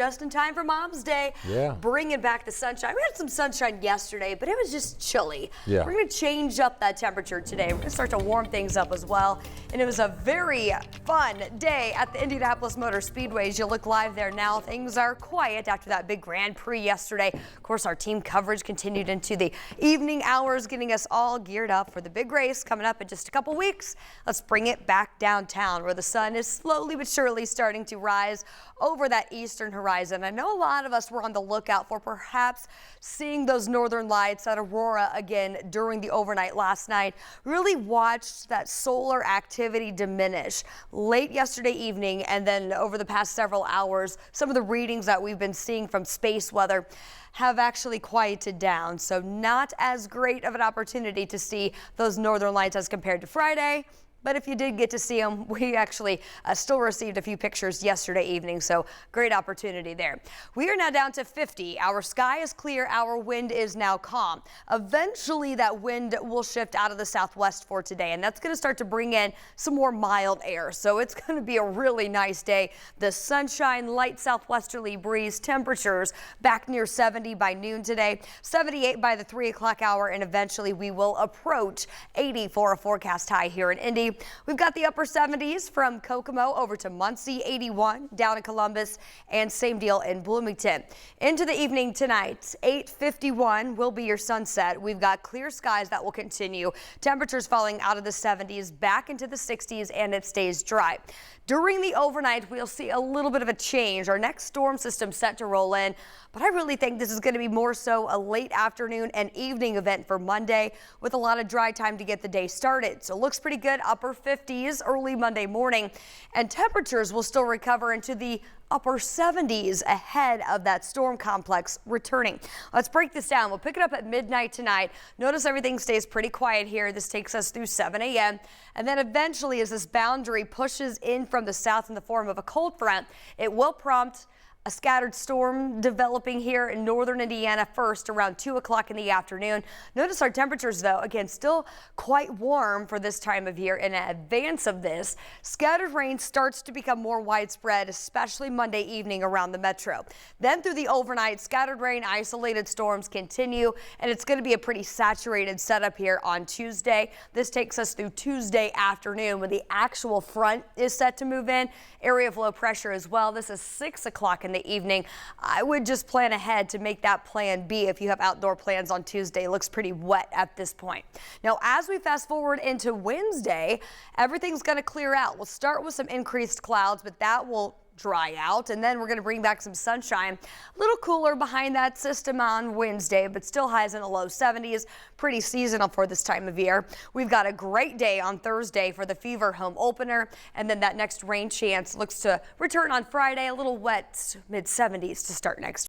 just in time for Mom's Day. Yeah. Bringing back the sunshine. We had some sunshine yesterday, but it was just chilly. Yeah. We're going to change up that temperature today. We're going to start to warm things up as well. And it was a very fun day at the Indianapolis Motor Speedway. As you look live there now, things are quiet after that big Grand Prix yesterday. Of course, our team coverage continued into the evening hours, getting us all geared up for the big race coming up in just a couple weeks. Let's bring it back downtown where the sun is slowly but surely starting to rise over that eastern horizon. I know a lot of us were on the lookout for perhaps seeing those northern lights at Aurora again during the overnight last night. Really watched that solar activity diminish late yesterday evening, and then over the past several hours, some of the readings that we've been seeing from space weather have actually quieted down. So not as great of an opportunity to see those northern lights as compared to Friday. But if you did get to see them, we actually still received a few pictures yesterday evening, so great opportunity there. We are now down to 50. Our sky is clear. Our wind is now calm. Eventually, that wind will shift out of the southwest for today, and that's going to start to bring in some more mild air. So it's going to be a really nice day. The sunshine, light southwesterly breeze, temperatures back near 70 by noon today, 78 by the 3 o'clock hour, and eventually we will approach 80 for a forecast high here in Indy. We've got the upper 70s from Kokomo over to Muncie, 81 down in Columbus, and same deal in Bloomington. Into the evening tonight, 8:51 will be your sunset. We've got clear skies that will continue. Temperatures falling out of the 70s back into the 60s, and it stays dry. During the overnight, we'll see a little bit of a change. Our next storm system set to roll in, but I really think this is going to be more so a late afternoon and evening event for Monday with a lot of dry time to get the day started. So it looks pretty good. Upper 50s early Monday morning, and temperatures will still recover into the upper 70s ahead of that storm complex returning. Let's break this down. We'll pick it up at midnight tonight. Notice everything stays pretty quiet here. This takes us through 7 a.m. And then eventually, as this boundary pushes in from the south in the form of a cold front, it will prompt a scattered storm developing here in northern Indiana first around 2 o'clock in the afternoon. Notice our temperatures, though, again, still quite warm for this time of year. In advance of this, scattered rain starts to become more widespread, especially Monday evening around the metro. Then through the overnight, scattered rain, isolated storms continue, and it's going to be a pretty saturated setup here on Tuesday. This takes us through Tuesday afternoon when the actual front is set to move in. Area of low pressure as well. This is 6 o'clock in the evening. I would just plan ahead to make that plan B if you have outdoor plans on Tuesday. It looks pretty wet at this point. Now, as we fast forward into Wednesday, everything's going to clear out. We'll start with some increased clouds, but that will dry out, and then we're going to bring back some sunshine. A little cooler behind that system on Wednesday, but still highs in the low 70s. Pretty seasonal for this time of year. We've got a great day on Thursday for the Fever home opener, and then that next rain chance looks to return on Friday. A little wet, mid 70s to start next week.